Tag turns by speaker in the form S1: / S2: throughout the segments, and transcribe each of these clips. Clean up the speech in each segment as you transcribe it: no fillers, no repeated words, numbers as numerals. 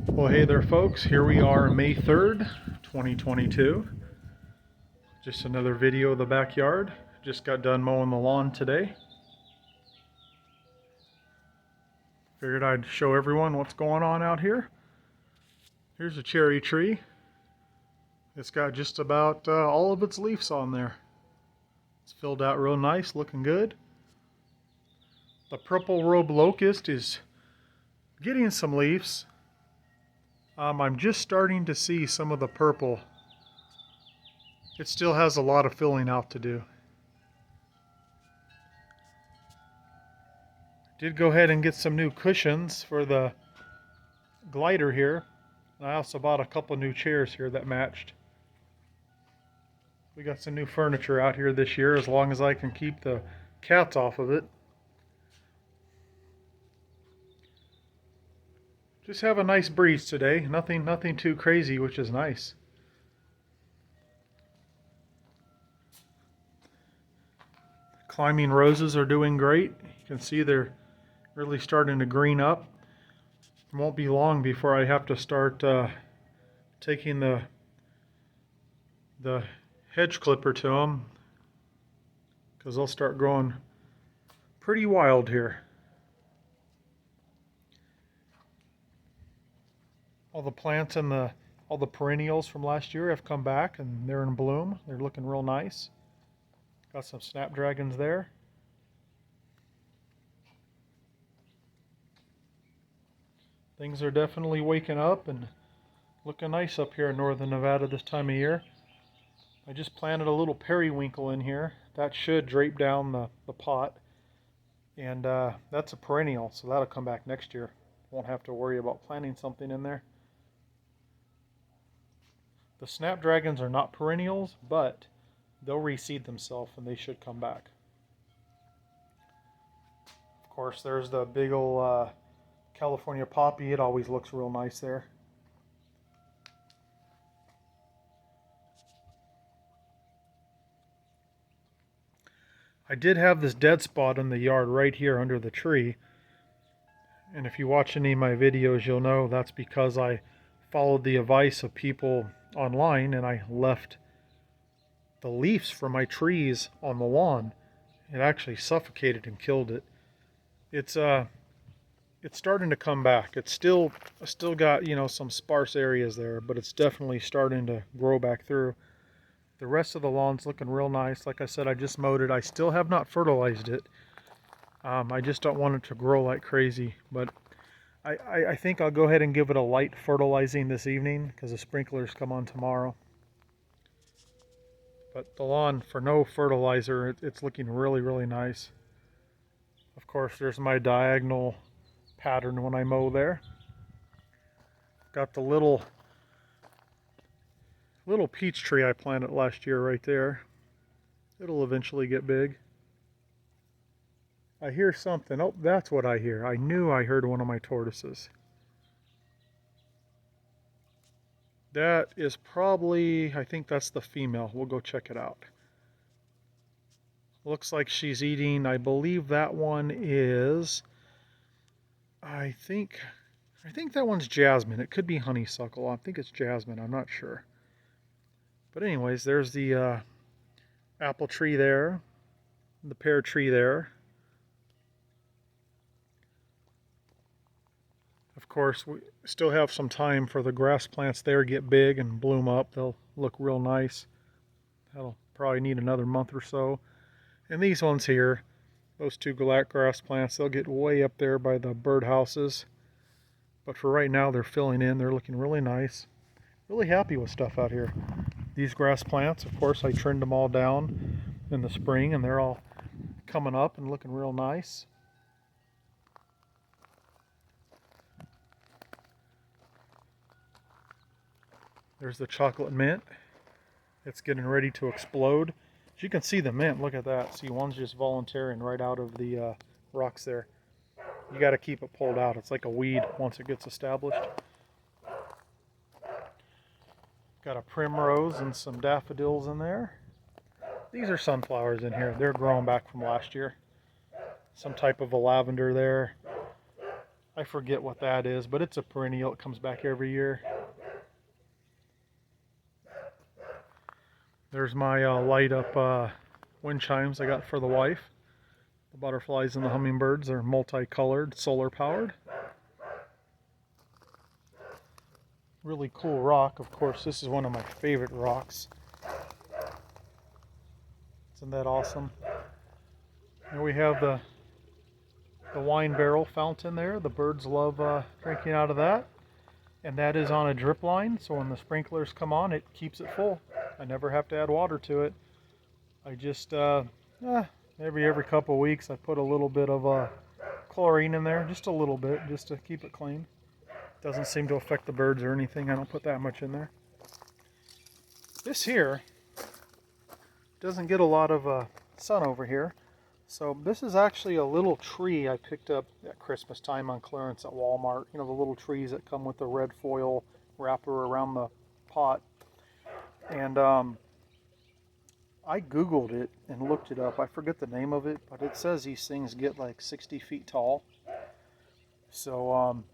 S1: Well, hey there, folks. Here we are, May 3rd, 2022. Just another video of the backyard. Just got done mowing the lawn today. Figured I'd show everyone what's going on out here. Here's a cherry tree. It's got just about all of its leaves on there. It's filled out real nice, looking good. The purple robe locust is getting some leaves. I'm just starting to see some of the purple. It still has a lot of filling out to do. Did go ahead and get some new cushions for the glider here. I also bought a couple new chairs here that matched. We got some new furniture out here this year, as long as I can keep the cats off of it. Just have a nice breeze today. Nothing too crazy, which is nice. Climbing roses are doing great. You can see they're really starting to green up. It won't be long before I have to start taking the hedge clipper to them, because they'll start growing pretty wild here. All the plants and all the perennials from last year have come back and they're in bloom. They're looking real nice. Got some snapdragons there. Things are definitely waking up and looking nice up here in northern Nevada this time of year. I just planted a little periwinkle in here. That should drape down the pot. And that's a perennial, so that'll come back next year. Won't have to worry about planting something in there. The snapdragons are not perennials, but they'll reseed themselves and they should come back. Of course, there's the big old California poppy. It always looks real nice there. I did have this dead spot in the yard right here under the tree. And if you watch any of my videos, you'll know that's because I followed the advice of people online and I left the leaves from my trees on the lawn. It actually suffocated and killed it. It's starting to come back. It's still got, some sparse areas there, but it's definitely starting to grow back through. The rest of the lawn's looking real nice. Like I said, I just mowed it. I still have not fertilized it. I just don't want it to grow like crazy, but I think I'll go ahead and give it a light fertilizing this evening because the sprinklers come on tomorrow. But the lawn, for no fertilizer, it's looking really, really nice. Of course, there's my diagonal pattern when I mow there. Got the little peach tree I planted last year right there. It'll eventually get big. I hear something. Oh, that's what I hear. I knew I heard one of my tortoises. That is probably, I think that's the female. We'll go check it out. Looks like she's eating, I believe that one is, I think that one's jasmine. It could be honeysuckle. I think it's jasmine. I'm not sure. But anyways, there's the apple tree there, the pear tree there. Of course, we still have some time for the grass plants there to get big and bloom up. They'll look real nice. That'll probably need another month or so. And these ones here, those two grass plants, they'll get way up there by the birdhouses. But for right now, they're filling in. They're looking really nice. Really happy with stuff out here. These grass plants, of course, I trimmed them all down in the spring, and they're all coming up and looking real nice. There's the chocolate mint. It's getting ready to explode. As you can see the mint, look at that. See, one's just volunteering right out of the rocks there. You got to keep it pulled out. It's like a weed once it gets established. Got a primrose and some daffodils in there. These are sunflowers in here. They're growing back from last year. Some type of a lavender there. I forget what that is, but it's a perennial. It comes back every year. There's my light up wind chimes I got for the wife. The butterflies and the hummingbirds are multicolored, solar powered. Really cool rock. Of course, this is one of my favorite rocks. Isn't that awesome? And we have the wine barrel fountain there. The birds love drinking out of that. And that is on a drip line, so when the sprinklers come on, it keeps it full. I never have to add water to it. I just, maybe every couple of weeks, I put a little bit of chlorine in there, just a little bit, just to keep it clean. Doesn't seem to affect the birds or anything. I don't put that much in there. This here doesn't get a lot of sun over here. So this is actually a little tree I picked up at Christmas time on clearance at Walmart. You know, the little trees that come with the red foil wrapper around the pot. And I Googled it and looked it up. I forget the name of it, but it says these things get like 60 feet tall. So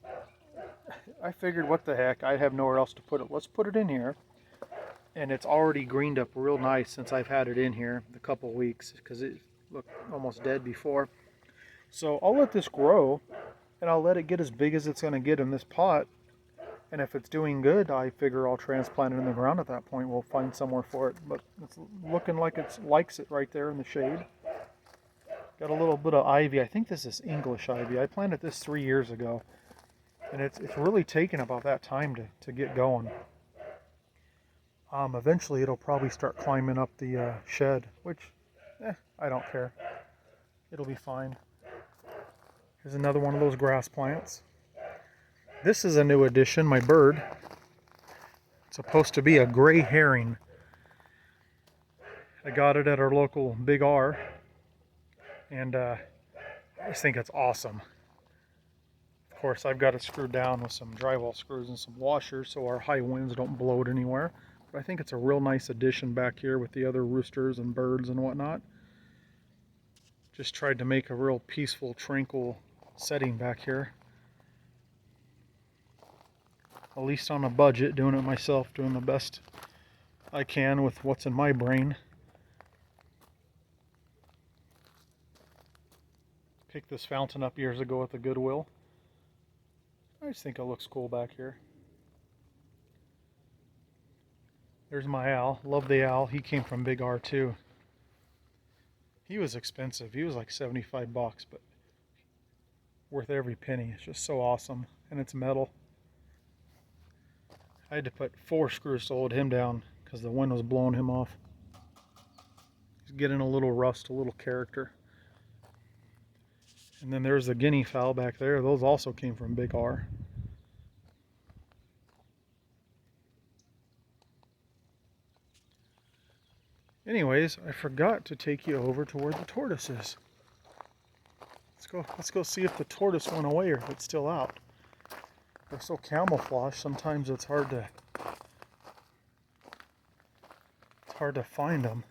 S1: I figured, what the heck, I have nowhere else to put it. Let's put it in here. And it's already greened up real nice since I've had it in here a couple weeks, because it looked almost dead before. So I'll let this grow, and I'll let it get as big as it's going to get in this pot. And if it's doing good, I figure I'll transplant it in the ground at that point. We'll find somewhere for it. But it's looking like it likes it right there in the shade. Got a little bit of ivy. I think this is English ivy. I planted this 3 years ago. And it's really taken about that time to get going. Eventually it'll probably start climbing up the shed, which, I don't care. It'll be fine. Here's another one of those grass plants. This is a new addition, my bird. It's supposed to be a gray herring. I got it at our local Big R, and I just think it's awesome. Of course, I've got it screwed down with some drywall screws and some washers so our high winds don't blow it anywhere. But I think it's a real nice addition back here with the other roosters and birds and whatnot. Just tried to make a real peaceful, tranquil setting back here. At least on a budget, doing it myself, doing the best I can with what's in my brain. Picked this fountain up years ago at the Goodwill. I just think it looks cool back here. There's my owl. Love the owl. He came from Big R too. He was expensive. He was like 75 bucks, but worth every penny. It's just so awesome. And it's metal. I had to put 4 screws to hold him down because the wind was blowing him off. He's getting a little rust, a little character. And then there's the guinea fowl back there. Those also came from Big R. Anyways, I forgot to take you over to where the tortoise is. Let's go see if the tortoise went away or if it's still out. They're so camouflaged, sometimes it's hard to find them.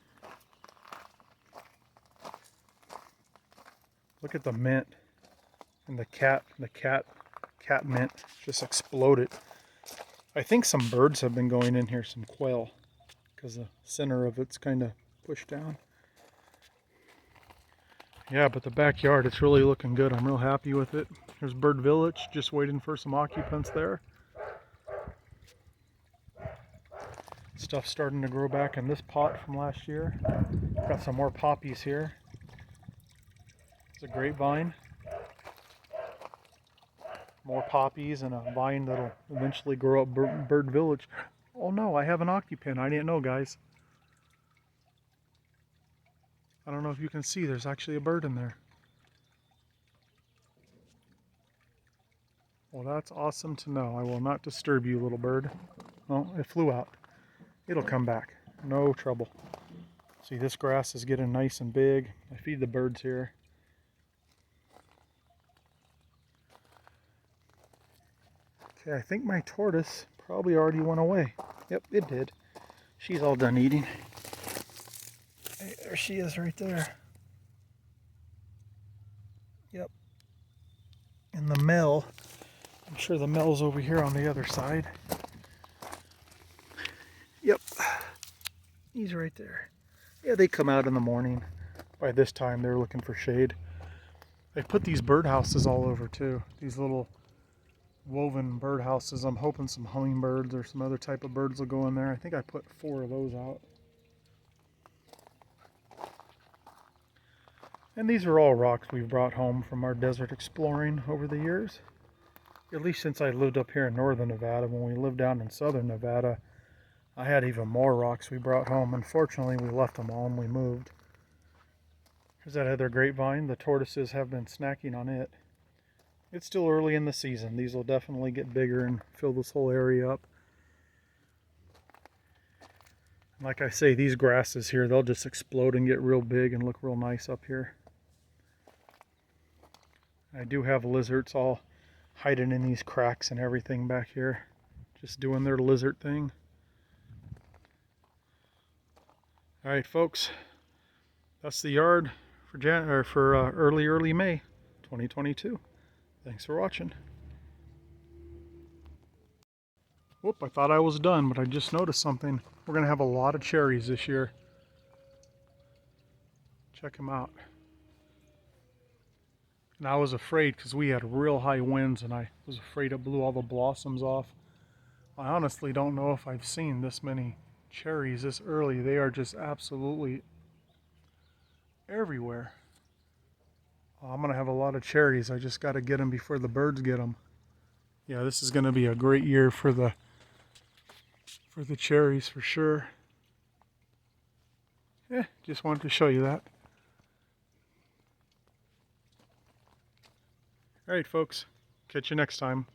S1: Look at the mint and the cat mint just exploded. I think some birds have been going in here, some quail, because the center of it's kind of pushed down. Yeah, but the backyard, it's really looking good. I'm real happy with it. There's Bird Village, just waiting for some occupants there. Stuff starting to grow back in this pot from last year. Got some more poppies here. It's a grapevine. More poppies and a vine that'll eventually grow up Bird Village. Oh no, I have an occupant. I didn't know, guys. I don't know if you can see, there's actually a bird in there. Well, that's awesome to know. I will not disturb you, little bird. Oh, it flew out. It'll come back. No trouble. See, this grass is getting nice and big. I feed the birds here. Okay, I think my tortoise probably already went away. Yep, it did. She's all done eating. Hey, there she is right there. Yep. And the male sure the Mel's over here on the other side. Yep, he's right there. Yeah, they come out in the morning. By this time, they're looking for shade. They put these birdhouses all over too. These little woven birdhouses. I'm hoping some hummingbirds or some other type of birds will go in there. I think I put 4 of those out. And these are all rocks we've brought home from our desert exploring over the years. At least since I lived up here in northern Nevada. When we lived down in southern Nevada, I had even more rocks we brought home. Unfortunately, we left them all and we moved. Here's that other grapevine. The tortoises have been snacking on it. It's still early in the season. These will definitely get bigger and fill this whole area up. Like I say, these grasses here, they'll just explode and get real big and look real nice up here. I do have lizards all hiding in these cracks and everything back here, just doing their lizard thing. All right, folks, that's the yard for early May 2022. Thanks for watching. Whoop, I thought I was done, but I just noticed something. We're gonna have a lot of cherries this year. Check them out. And I was afraid because we had real high winds and I was afraid it blew all the blossoms off. I honestly don't know if I've seen this many cherries this early. They are just absolutely everywhere. I'm gonna have a lot of cherries. I just got to get them before the birds get them. Yeah, this is gonna be a great year for the cherries for sure. Just wanted to show you that. All right, folks. Catch you next time.